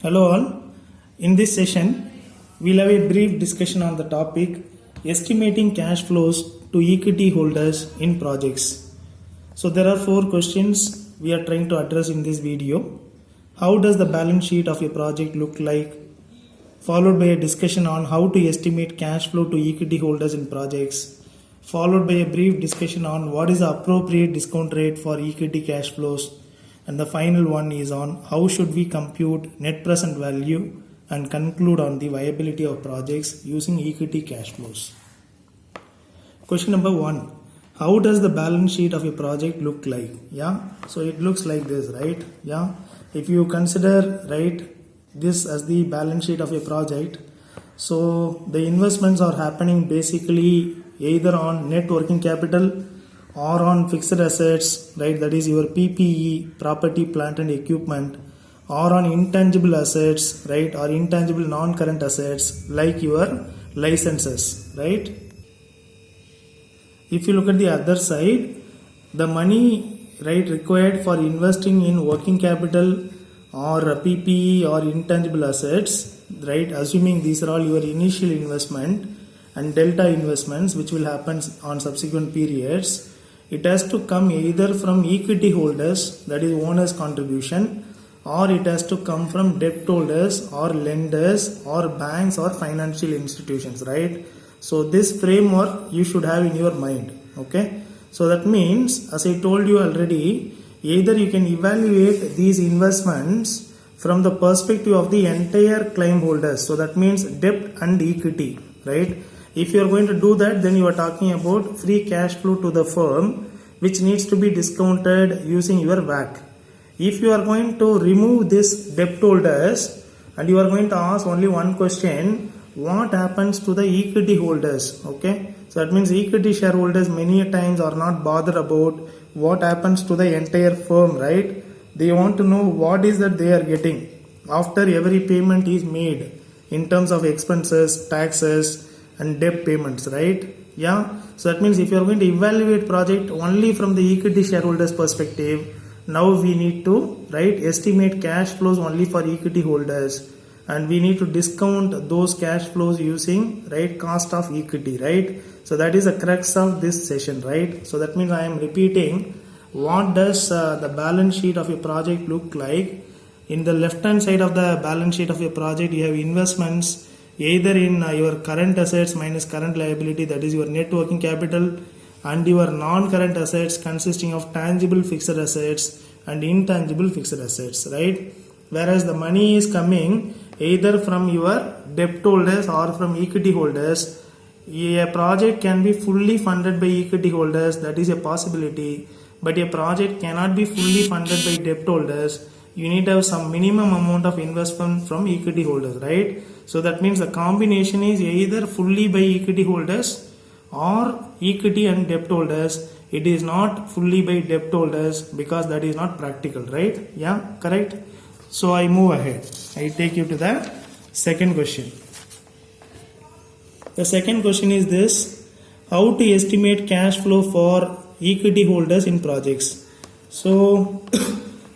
Hello all. In this session, we'll have a brief discussion on the topic estimating cash flows to equity holders in projects. So there are 4 questions we are trying to address in this video. How does the balance sheet of a project look like? Followed by a discussion on how to estimate cash flow to equity holders in projects. Followed by a brief discussion on what is the appropriate discount rate for equity cash flows. And the final one is on how should we compute net present value and conclude on the viability of projects using equity cash flows. Question number 1. How does the balance sheet of a project look like? So it looks like this, right? If you consider, right, this as the balance sheet of a project, so the investments are happening basically either on net working capital or on fixed assets, right, that is your PPE, property, plant and equipment, or on intangible assets, right, or intangible non-current assets like your licenses, right. If you look at the other side, the money, right, required for investing in working capital or PPE or intangible assets, right, assuming these are all your initial investment and delta investments which will happen on subsequent periods, it has to come either from equity holders, that is owners contribution, or it has to come from debt holders or lenders or banks or financial institutions, right? So this framework you should have in your mind, okay? So that means, as I told you already, either you can evaluate these investments from the perspective of the entire claim holders, so that means debt and equity, right? If you are going to do that, then you are talking about free cash flow to the firm which needs to be discounted using your WACC. If you are going to remove this debt holders and you are going to ask only one question, what happens to the equity holders? Okay, so that means equity shareholders many times are not bothered about what happens to the entire firm, right? They want to know what is that they are getting after every payment is made in terms of expenses, taxes and debt payments, right? So that means if you are going to evaluate project only from the equity shareholders perspective, now we need to, right, estimate cash flows only for equity holders, and we need to discount those cash flows using, right, cost of equity, right? So that is the crux of this session, right? So that means I am repeating, what does the balance sheet of a project look like? In the left hand side of the balance sheet of a project, you have investments either in your current assets minus current liability, that is your net working capital, and your non-current assets consisting of tangible fixed assets and intangible fixed assets, right? Whereas the money is coming either from your debt holders or from equity holders. A project can be fully funded by equity holders, that is a possibility, but a project cannot be fully funded by debt holders. You need to have some minimum amount of investment from equity holders, right? So that means the combination is either fully by equity holders or equity and debt holders. It is not fully by debt holders because that is not practical, right? Correct? So I move ahead. I take you to the second question. The second question is this: how to estimate cash flow for equity holders in projects? So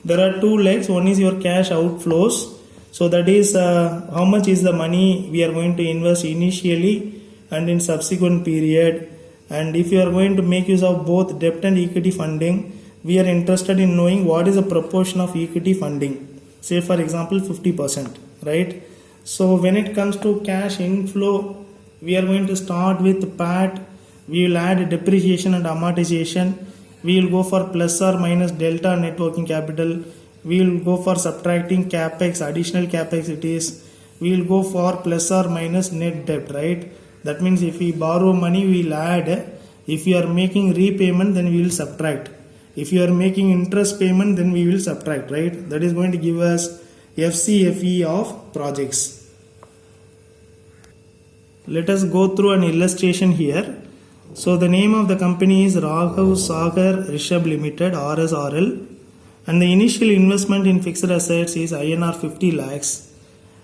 there are 2 legs. One is your cash outflows. So that is how much is the money we are going to invest initially and in subsequent period. And if you are going to make use of both debt and equity funding, we are interested in knowing what is the proportion of equity funding. Say for example 50%, right? So when it comes to cash inflow, we are going to start with PAT. We will add depreciation and amortization. We will go for plus or minus delta net working capital. We will go for subtracting capex, additional capex it is. We will go for plus or minus net debt, right? That means if we borrow money, we will add. If you are making repayment, then we will subtract. If you are making interest payment, then we will subtract, right? That is going to give us FCFE of projects. Let us go through an illustration here. So the name of the company is Raghav Sagar Rishabh Limited, RSRL, and the initial investment in fixed assets is INR 50 lakhs,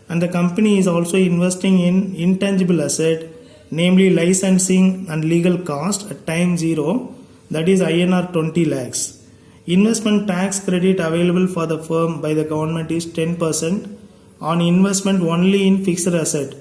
and the company is also investing in intangible asset, namely licensing and legal cost at time 0, that is INR 20 lakhs. Investment tax credit available for the firm by the government is 10% on investment only in fixed asset,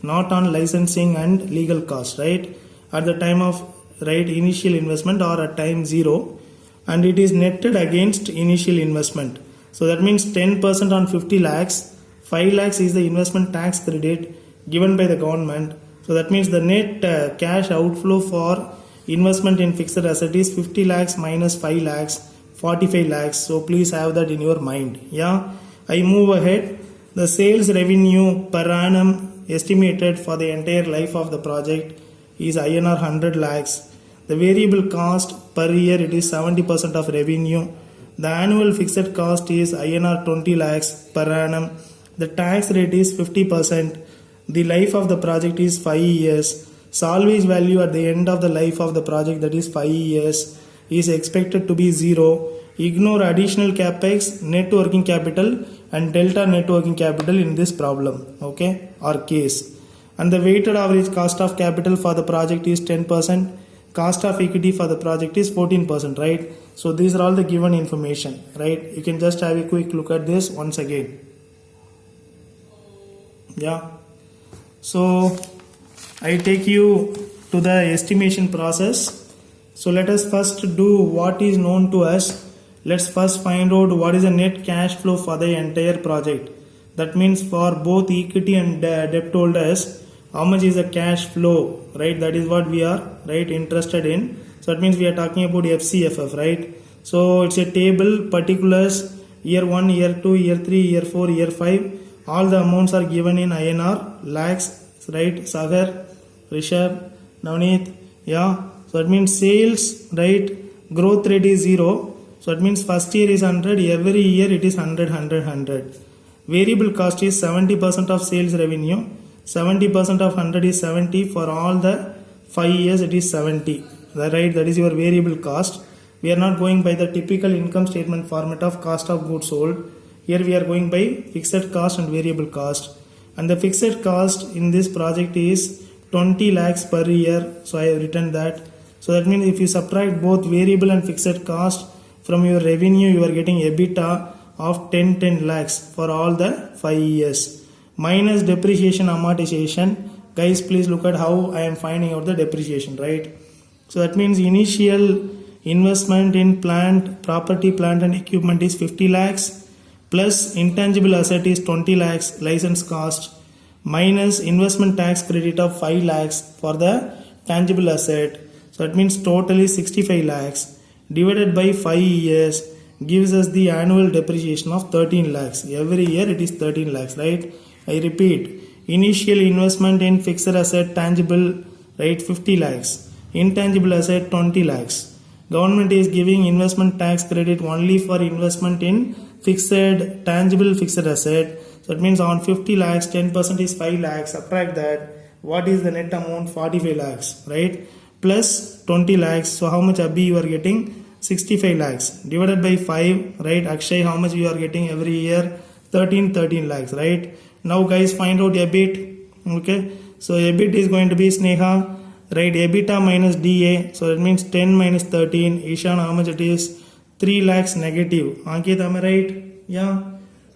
not on licensing and legal cost, right? At the time of right initial investment or at time 0, and it is netted against initial investment. So that means 10% on 50 lakhs, 5 lakhs is the investment tax credit given by the government. So that means the net cash outflow for investment in fixed asset is 50 lakhs minus 5 lakhs, 45 lakhs. So please have that in your mind. Yeah, I move ahead. The sales revenue per annum estimated for the entire life of the project is INR 100 lakhs. The variable cost per year, it is 70% of revenue. The annual fixed cost is INR 20 lakhs per annum. The tax rate is 50%. The life of the project is 5 years. Salvage value at the end of the life of the project, that is 5 years, is expected to be 0. Ignore additional capex, net working capital and delta net working capital in this problem, okay, or case. And the weighted average cost of capital for the project is 10%. Cost of equity for the project is 14%, right? So these are all the given information, right? You can just have a quick look at this once again. Yeah. So I take you to the estimation process. So let us first do what is known to us. Let's first find out what is the net cash flow for the entire project. That means for both equity and debt holders, how much is the cash flow, right? That is what we are right interested in. So that means we are talking about FCFF, right? So it's a table, particulars, year 1, year 2, year 3, year 4, year 5. All the amounts are given in INR, lakhs, right? Sagar, Rishabh, Navneet, yeah. So that means sales, right? Growth rate is 0. So that means first year is 100, every year it is 100, 100, 100. Variable cost is 70% of sales revenue. 70% of 100 is 70. For all the 5 years it is 70. Right? That is your variable cost. We are not going by the typical income statement format of cost of goods sold. Here we are going by fixed cost and variable cost. And the fixed cost in this project is 20 lakhs per year. So I have written that. So that means if you subtract both variable and fixed cost from your revenue, you are getting EBITDA of 10 lakhs for all the 5 years. Minus depreciation amortization. Guys, please look at how I am finding out the depreciation, right? So that means initial investment in property, plant and equipment is 50 lakhs plus intangible asset is 20 lakhs license cost minus investment tax credit of 5 lakhs for the tangible asset. So that means total is 65 lakhs divided by 5 years gives us the annual depreciation of 13 lakhs. Every year it is 13 lakhs, right? I repeat, initial investment in fixed asset tangible, right, 50 lakhs. Intangible asset 20 lakhs. Government is giving investment tax credit only for investment in tangible fixed asset. So it means on 50 lakhs, 10% is 5 lakhs. Subtract that. What is the net amount? 45 lakhs, right? Plus 20 lakhs. So how much Abhi you are getting? 65 lakhs. Divided by 5, right? Akshay, how much you are getting every year? 13 lakhs, right? Now guys, find out EBIT. Okay. So EBIT is going to be Sneha, right? EBITDA minus DA. So that means 10 minus 13. Ishan, how much it is? 3 lakhs negative. Ankit, am I right? Yeah.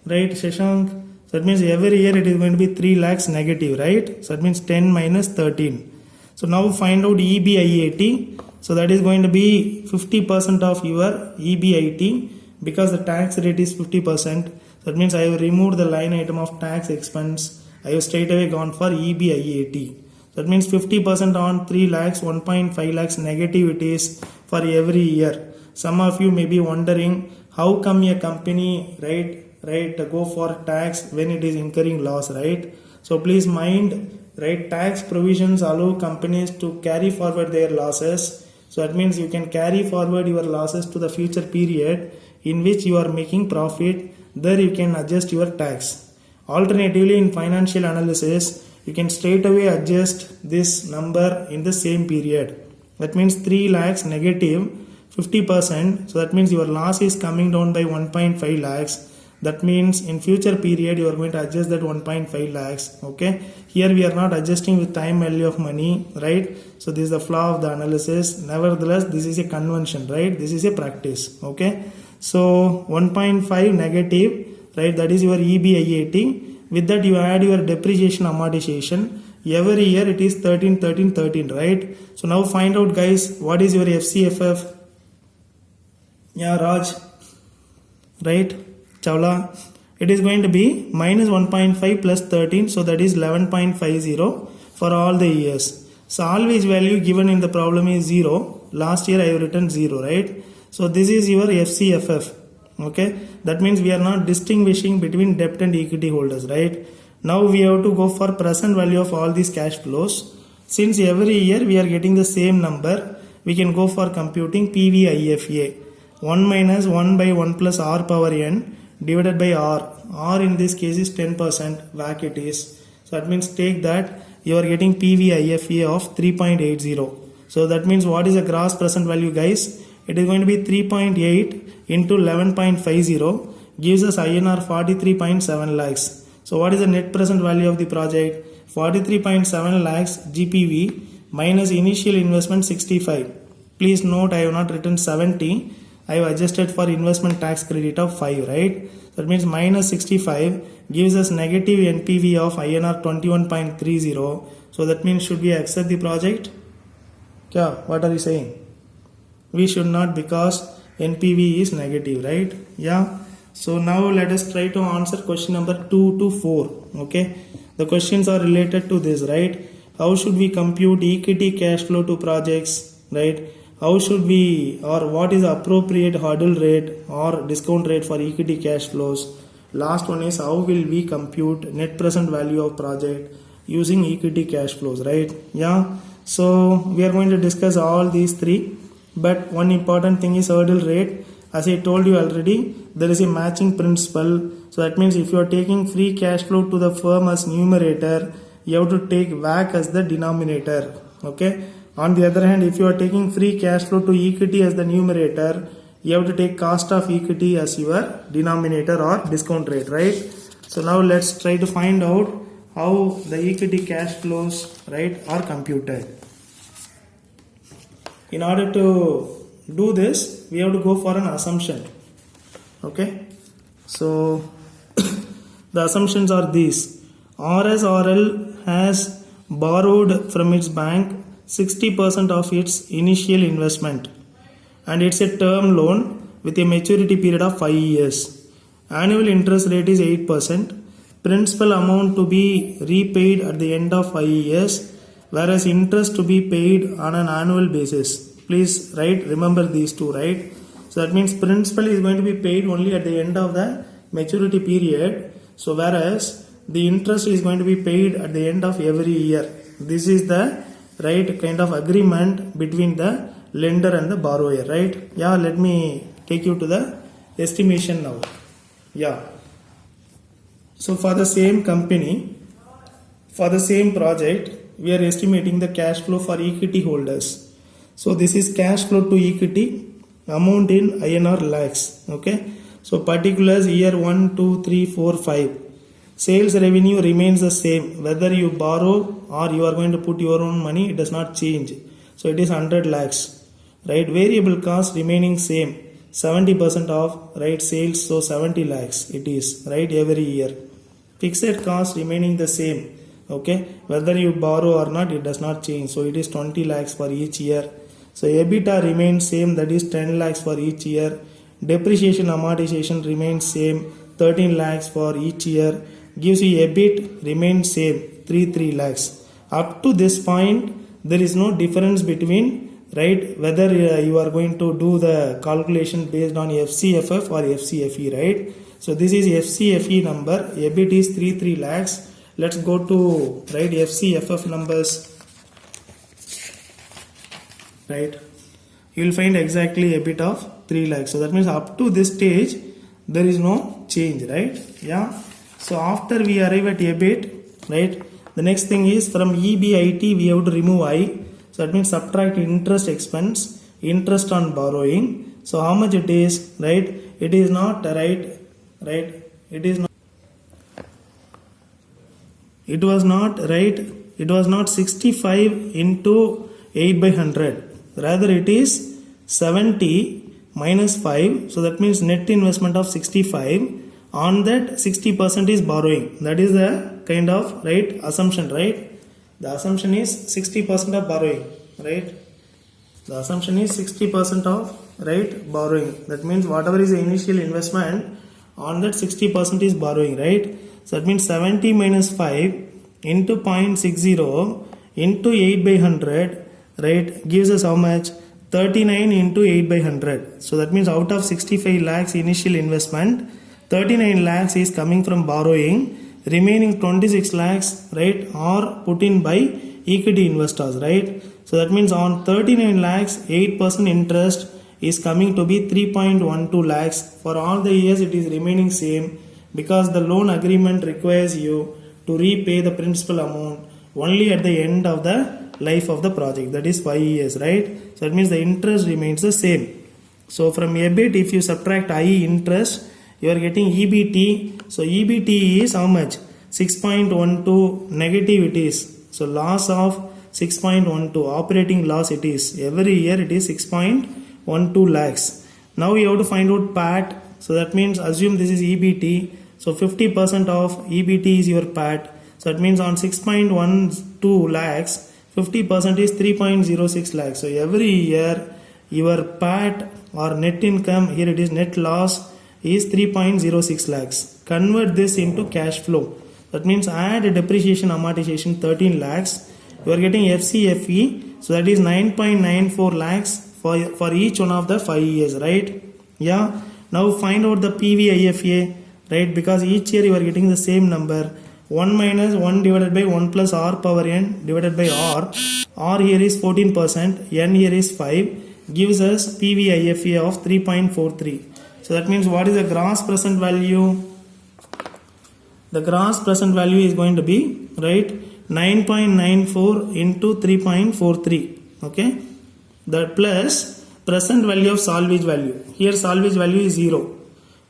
Right, Shashank. So that means every year it is going to be 3 lakhs negative, right? So that means 10 minus 13. So now find out EBIT. So that is going to be 50% of your EBIT because the tax rate is 50%. That means I have removed the line item of tax expense. I have straight away gone for EBIT. That means 50% on 3 lakhs, 1.5 lakhs negative it is for every year. Some of you may be wondering how come a company, right, go for tax when it is incurring loss, right? So please mind, right, tax provisions allow companies to carry forward their losses. So that means you can carry forward your losses to the future period in which you are making profit. There you can adjust your tax. Alternatively, in financial analysis, you can straight away adjust this number in the same period. That means 3 lakhs negative 50%. So that means your loss is coming down by 1.5 lakhs. That means in future period you are going to adjust that 1.5 lakhs. Okay. Here we are not adjusting with time value of money, right? So this is the flaw of the analysis. Nevertheless, this is a convention, right? This is a practice. Okay. So 1.5 negative, right? That is your EBIT. with that you add your depreciation amortization. Every year it is 13, 13, 13, right? So now find out guys, what is your FCFF? Yeah, Raj, right? Chawla, it is going to be minus 1.5 plus 13, so that is 11.50 for all the years. So always value given in the problem is 0. Last year I have written 0, right? So this is your FCFF. Okay, that means we are not distinguishing between debt and equity holders, right? Now we have to go for present value of all these cash flows. Since every year we are getting the same number, we can go for computing PVIFA. 1 minus 1 by 1 plus R power n divided by R. R in this case is 10%, WACC it is. So that means take that, you are getting PVIFA of 3.80. So that means what is the gross present value guys? It is going to be 3.8 into 11.50 gives us INR 43.7 lakhs. So what is the net present value of the project? 43.7 lakhs GPV minus initial investment 65. Please note I have not written 70. I have adjusted for investment tax credit of 5, right? That means minus 65 gives us negative NPV of INR 21.30. So that means should we accept the project? Kya? What are you saying? We should not because NPV is negative, right? Yeah. So now let us try to answer question number 2 to 4. Okay. The questions are related to this, right? How should we compute equity cash flow to projects, right? How should we, or what is the appropriate hurdle rate or discount rate for equity cash flows? Last one is how will we compute net present value of project using equity cash flows, right? Yeah. So we are going to discuss all these three. But one important thing is hurdle rate. As I told you already, there is a matching principle. So that means if you are taking free cash flow to the firm as numerator, you have to take WACC as the denominator. Okay. On the other hand, if you are taking free cash flow to equity as the numerator, you have to take cost of equity as your denominator or discount rate, right? So now let's try to find out how the equity cash flows, right, are computed. In order to do this, we have to go for an assumption. Okay. So the assumptions are these. RSRL has borrowed from its bank 60% of its initial investment, and it's a term loan with a maturity period of 5 years. Annual interest rate is 8%. Principal amount to be repaid at the end of 5 years, whereas interest to be paid on an annual basis. Please remember these two, right? So that means principal is going to be paid only at the end of the maturity period. So whereas the interest is going to be paid at the end of every year. This is the kind of agreement between the lender and the borrower, right? Yeah, let me take you to the estimation now. Yeah. So for the same company, for the same project, we are estimating the cash flow for equity holders. So this is cash flow to equity, amount in INR lakhs. Okay. So particulars year 1, 2, 3, 4, 5. Sales revenue remains the same. Whether you borrow or you are going to put your own money, it does not change. So it is 100 lakhs. Right. Variable cost remaining same. 70% of sales. So 70 lakhs it is every year. Fixed cost remaining the same. Okay. Whether you borrow or not, it does not change. So it is 20 lakhs for each year. So EBITDA remains same, that is 10 lakhs for each year. Depreciation amortization remains same, 13 lakhs for each year. Gives you EBIT remains same, 3 lakhs. Up to this point, there is no difference between whether you are going to do the calculation based on FCFF or FCFE, right? So this is FCFE number, EBIT is 3 lakhs. Let's go to FCFF numbers. Right, you will find exactly a bit of 3 lakhs. So that means up to this stage there is no change, right? Yeah. So after we arrive at EBIT, the next thing is from EBIT we have to remove I. So that means subtract interest expense, interest on borrowing. So how much it is, It is not it is not. It was not 65 into 8 by 100. Rather it is 70 minus 5. So that means net investment of 65 On that 60% is borrowing. That is the kind of right assumption, right? The assumption is 60% of borrowing, right? The assumption is 60% of right borrowing. That means whatever is the initial investment, on that 60% is borrowing, right? So that means 70 minus 5 into 0.60 into 8 by 100, right, gives us how much? 39 into 8 by 100. So that means out of 65 lakhs initial investment, 39 lakhs is coming from borrowing. Remaining 26 lakhs, right, are put in by equity investors, right? So that means on 39 lakhs, 8% interest is coming to be 3.12 lakhs. For all the years it is remaining same because the loan agreement requires you to repay the principal amount only at the end of the life of the project, that is 5 years, right? So that means the interest remains the same. So from EBIT, if you subtract IE interest, you are getting EBT. So EBT is how much? 6.12 negative it is. So loss of 6.12 operating loss it is. Every year it is 6.12 lakhs. Now you have to find out PAT. So that means assume this is EBT. So 50% of EBT is your PAT. So that means on 6.12 lakhs, 50% is 3.06 lakhs. So every year your PAT or net income, here it is net loss, is 3.06 lakhs. Convert this into cash flow. That means add depreciation amortization 13 lakhs. You are getting FCFE. So that is 9.94 lakhs for each one of the 5 years, right? Yeah. Now find out the PVIFA, right? Because each year you are getting the same number. 1 minus 1 divided by 1 plus R power n divided by R. R here is 14%, n here is 5, gives us PVIFA of 3.43. So that means what is the gross present value? The gross present value is going to be, right, 9.94 into 3.43. Okay. That plus present value of salvage value. Here salvage value is 0.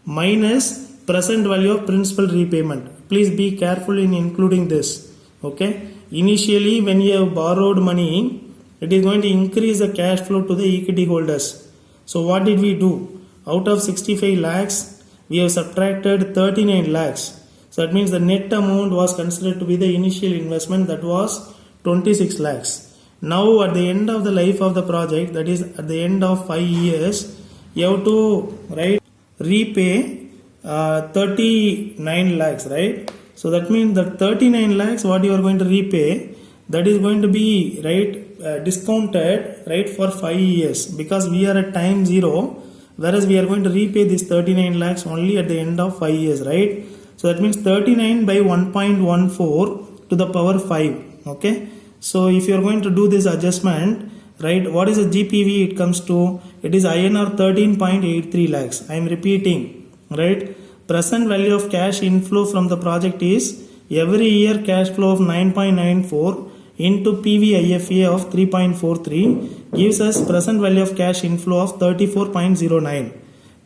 Minus present value of principal repayment. Please be careful in including this. Okay. Initially when you have borrowed money, it is going to increase the cash flow to the equity holders. So what did we do? Out of 65 lakhs, we have subtracted 39 lakhs. So that means the net amount was considered to be the initial investment, that was 26 lakhs. Now at the end of the life of the project, that is at the end of 5 years, you have to, right, repay 39 lakhs, right? So that means that 39 lakhs what you are going to repay, that is going to be, right, discounted, right, for 5 years because we are at time 0, whereas we are going to repay this 39 lakhs only at the end of 5 years, right? So that means 39 by 1.14 to the power 5. Okay. So if you are going to do this adjustment, right, what is the GPV it comes to? It is INR 13.83 lakhs. I am repeating, right? Present value of cash inflow from the project is every year cash flow of 9.94 into PVIFA of 3.43 gives us present value of cash inflow of 34.09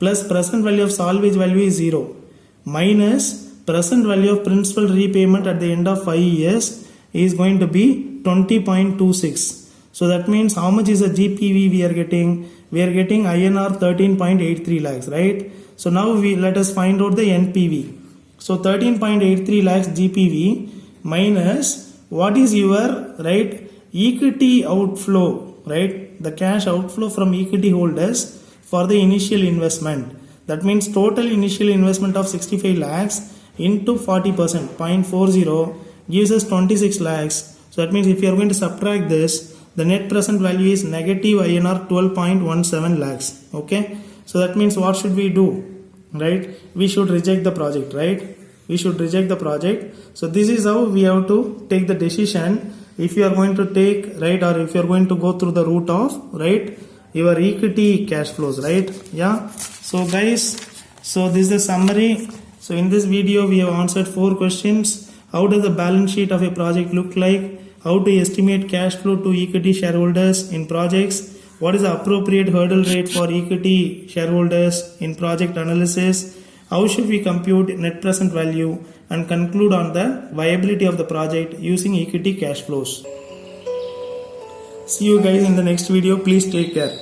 plus present value of salvage value is 0 minus present value of principal repayment at the end of 5 years is going to be 20.26. So that means how much is the GPV we are getting? We are getting INR 13.83 lakhs, right? So now let us find out the NPV. So 13.83 lakhs GPV minus what is your, right, equity outflow, right? The cash outflow from equity holders for the initial investment. That means total initial investment of 65 lakhs into 40%, 0.40 gives us 26 lakhs. So that means if you are going to subtract this, the net present value is negative INR 12.17 lakhs. Okay. So that means what should we do? Right? We should reject the project, right? We should reject the project. So this is how we have to take the decision if you are going to take, right, or if you are going to go through the route of, right, your equity cash flows, right? Yeah. So guys, so this is the summary. So in this video we have answered 4 questions. How does the balance sheet of a project look like? How to estimate cash flow to equity shareholders in projects? What is the appropriate hurdle rate for equity shareholders in project analysis? How should we compute net present value and conclude on the viability of the project using equity cash flows? See you guys in the next video. Please take care.